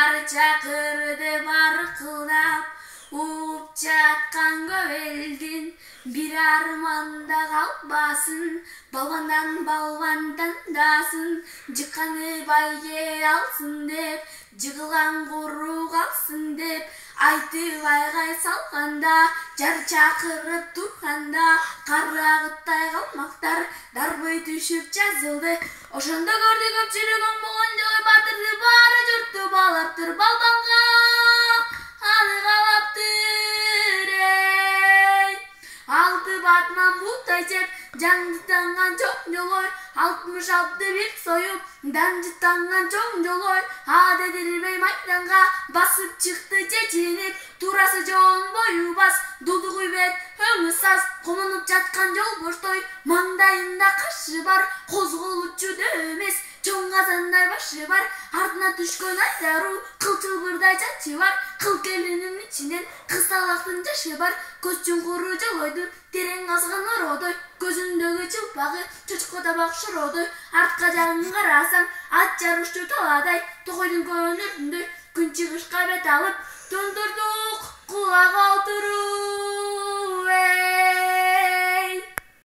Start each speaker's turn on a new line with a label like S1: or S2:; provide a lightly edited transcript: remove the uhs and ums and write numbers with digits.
S1: Жар чакырды баркылдап, угуп жаткан көп элдин бир арманда калбасын. Балбандан балбан тандасын, жыкканы байге алсын деп, жыгылган куру калсын деп, айтып айгай салганда, жар чакырып турганда, карагыттай калмактар дарбый түшүп жазылды. Ошондо көрдү көпчүлүк оң болгон жолой батырды, баары журтту баалаптыр балбанга, аны калаптыр эй. Алты батман буутай жеп, жаңжытанган чоң жолой, 66 бир союп, данжытанган чоң жолой, адедилбей майданга басып чыкты чечинип, турасы жоон бою бас, дулду күйбет өңү саз, комунуп жаткан жол боштой, маңдайында кашы бар, козголучу да эмес, чоң казандай башы бар, артына түшкөн айдаруу, кыл чылбырдай чачы бар, кыл келинин ичинен кысалактын жашы бар, көз чуңкуру жолойду, терең казган ородой, көзүндөгү чылпагы чочко табак шородой, артка жагын карасаң, ат жарышчу таладай, токойдун көөнөрүндөй, күн чыгышка бет алып, төндүрдүк кулак алтырып.